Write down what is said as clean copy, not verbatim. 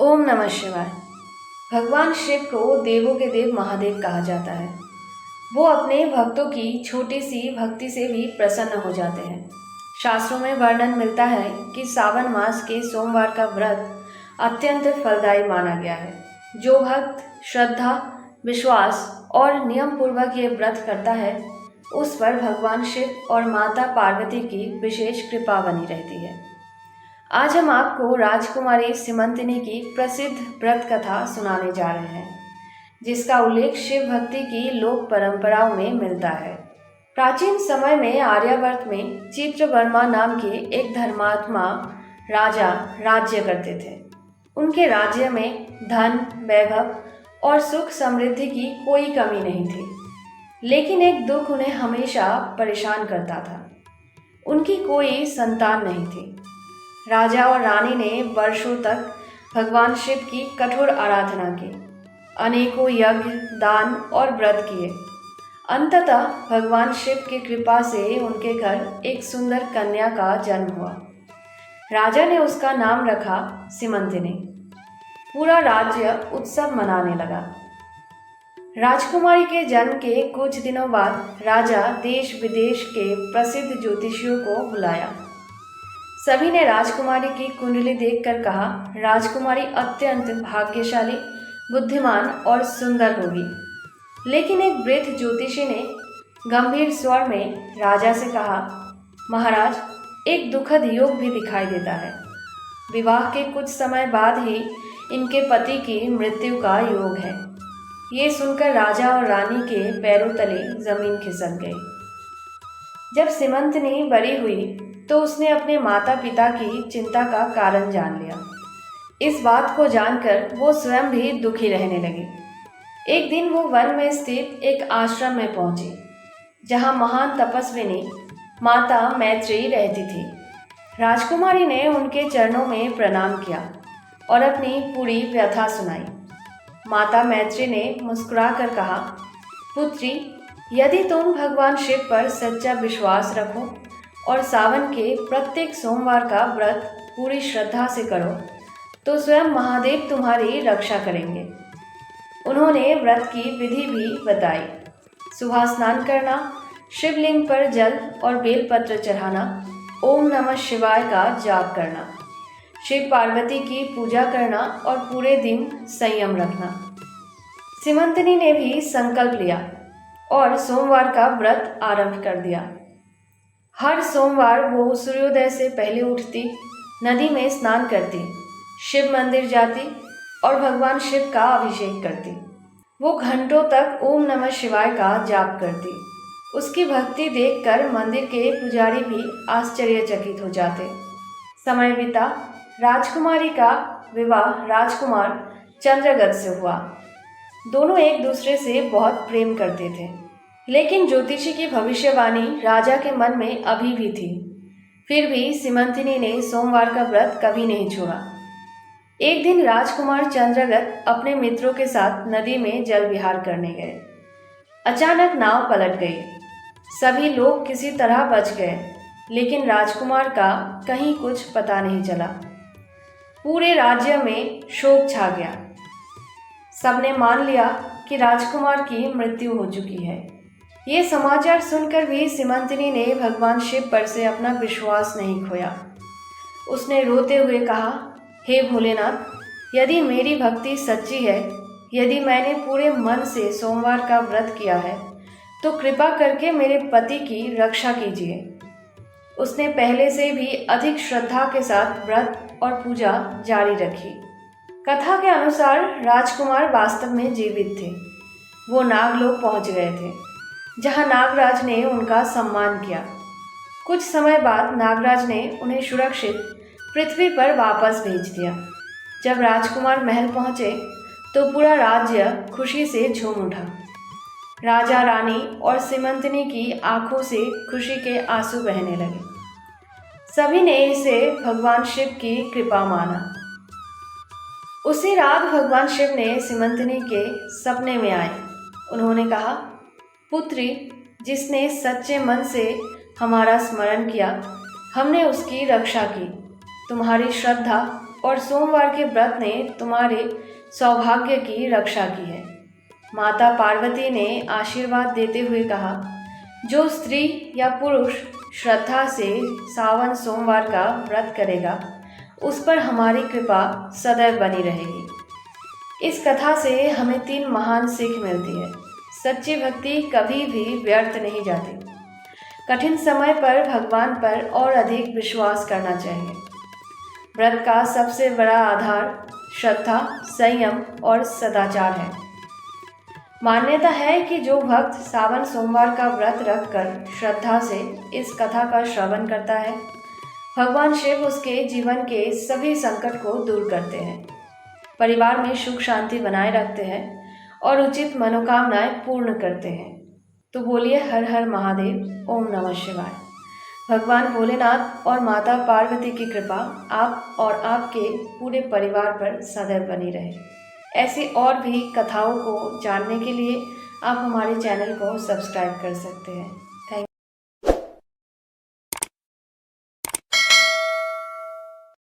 ओम नमः शिवाय। भगवान शिव को देवों के देव महादेव कहा जाता है। वो अपने भक्तों की छोटी सी भक्ति से भी प्रसन्न हो जाते हैं। शास्त्रों में वर्णन मिलता है कि सावन मास के सोमवार का व्रत अत्यंत फलदायी माना गया है। जो भक्त श्रद्धा, विश्वास और नियम पूर्वक ये व्रत करता है, उस पर भगवान शिव और माता पार्वती की विशेष कृपा बनी रहती है। आज हम आपको राजकुमारी सीमंतिनी की प्रसिद्ध व्रत कथा सुनाने जा रहे हैं, जिसका उल्लेख शिव भक्ति की लोक परंपराओं में मिलता है। प्राचीन समय में आर्यावर्त में चित्रवर्मा नाम के एक धर्मात्मा राजा राज्य करते थे। उनके राज्य में धन, वैभव और सुख समृद्धि की कोई कमी नहीं थी, लेकिन एक दुख उन्हें हमेशा परेशान करता था। उनकी कोई संतान नहीं थी। राजा और रानी ने वर्षों तक भगवान शिव की कठोर आराधना की, अनेकों यज्ञ, दान और व्रत किए। अंततः भगवान शिव की कृपा से उनके घर एक सुंदर कन्या का जन्म हुआ। राजा ने उसका नाम रखा सीमंतिनी। पूरा राज्य उत्सव मनाने लगा। राजकुमारी के जन्म के कुछ दिनों बाद राजा देश विदेश के प्रसिद्ध ज्योतिषियों को बुलाया। सभी ने राजकुमारी की कुंडली देखकर कहा, राजकुमारी अत्यंत भाग्यशाली, बुद्धिमान और सुंदर होगी। लेकिन एक वृद्ध ज्योतिषी ने गंभीर स्वर में राजा से कहा, महाराज, एक दुखद योग भी दिखाई देता है। विवाह के कुछ समय बाद ही इनके पति की मृत्यु का योग है। ये सुनकर राजा और रानी के पैरों तले जमीन खिसक गई। जब सीमंतिनी बड़ी हुई तो उसने अपने माता पिता की चिंता का कारण जान लिया। इस बात को जानकर वो स्वयं भी दुखी रहने लगी। एक दिन वो वन में स्थित एक आश्रम में पहुंची, जहां महान तपस्विनी माता मैत्री रहती थी। राजकुमारी ने उनके चरणों में प्रणाम किया और अपनी पूरी व्यथा सुनाई। माता मैत्री ने मुस्कुराकर कहा, पुत्री, यदि तुम भगवान शिव पर सच्चा विश्वास रखो और सावन के प्रत्येक सोमवार का व्रत पूरी श्रद्धा से करो, तो स्वयं महादेव तुम्हारी रक्षा करेंगे। उन्होंने व्रत की विधि भी बताई। सुबह स्नान करना, शिवलिंग पर जल और बेलपत्र चढ़ाना, ओम नमः शिवाय का जाप करना, शिव पार्वती की पूजा करना और पूरे दिन संयम रखना। सीमंतिनी ने भी संकल्प लिया और सोमवार का व्रत आरंभ कर दिया। हर सोमवार वो सूर्योदय से पहले उठती, नदी में स्नान करती, शिव मंदिर जाती और भगवान शिव का अभिषेक करती। वो घंटों तक ओम नमः शिवाय का जाप करती। उसकी भक्ति देखकर मंदिर के पुजारी भी आश्चर्यचकित हो जाते। समय बीता। राजकुमारी का विवाह राजकुमार चंद्रगत से हुआ। दोनों एक दूसरे से बहुत प्रेम करते थे, लेकिन ज्योतिषी की भविष्यवाणी राजा के मन में अभी भी थी। फिर भी सीमंतिनी ने सोमवार का व्रत कभी नहीं छोड़ा। एक दिन राजकुमार चंद्रगत अपने मित्रों के साथ नदी में जल विहार करने गए। अचानक नाव पलट गई। सभी लोग किसी तरह बच गए, लेकिन राजकुमार का कहीं कुछ पता नहीं चला। पूरे राज्य में शोक छा गया। सबने मान लिया कि राजकुमार की मृत्यु हो चुकी है। ये समाचार सुनकर भी सीमंतिनी ने भगवान शिव पर से अपना विश्वास नहीं खोया। उसने रोते हुए कहा, हे भोलेनाथ, यदि मेरी भक्ति सच्ची है, यदि मैंने पूरे मन से सोमवार का व्रत किया है, तो कृपा करके मेरे पति की रक्षा कीजिए। उसने पहले से भी अधिक श्रद्धा के साथ व्रत और पूजा जारी रखी। कथा के अनुसार राजकुमार वास्तव में जीवित थे। वो नागलोक पहुंच गए थे, जहां नागराज ने उनका सम्मान किया। कुछ समय बाद नागराज ने उन्हें सुरक्षित पृथ्वी पर वापस भेज दिया। जब राजकुमार महल पहुंचे तो पूरा राज्य खुशी से झूम उठा। राजा, रानी और सीमंतिनी की आंखों से खुशी के आंसू बहने लगे। सभी ने इसे भगवान शिव की कृपा माना। उसी रात भगवान शिव ने सीमंतिनी के सपने में आए। उन्होंने कहा, पुत्री, जिसने सच्चे मन से हमारा स्मरण किया, हमने उसकी रक्षा की। तुम्हारी श्रद्धा और सोमवार के व्रत ने तुम्हारे सौभाग्य की रक्षा की है। माता पार्वती ने आशीर्वाद देते हुए कहा, जो स्त्री या पुरुष श्रद्धा से सावन सोमवार का व्रत करेगा उस पर हमारी कृपा सदैव बनी रहेगी। इस कथा से हमें 3 महान सीख मिलती है। सच्ची भक्ति कभी भी व्यर्थ नहीं जाती। कठिन समय पर भगवान पर और अधिक विश्वास करना चाहिए। व्रत का सबसे बड़ा आधार श्रद्धा, संयम और सदाचार है। मान्यता है कि जो भक्त सावन सोमवार का व्रत रखकर श्रद्धा से इस कथा का श्रवण करता है, भगवान शिव उसके जीवन के सभी संकट को दूर करते हैं, परिवार में सुख शांति बनाए रखते हैं और उचित मनोकामनाएं पूर्ण करते हैं। तो बोलिए हर हर महादेव, ओम नमः शिवाय। भगवान भोलेनाथ और माता पार्वती की कृपा आप और आपके पूरे परिवार पर सदैव बनी रहे। ऐसी और भी कथाओं को जानने के लिए आप हमारे चैनल को सब्सक्राइब कर सकते हैं।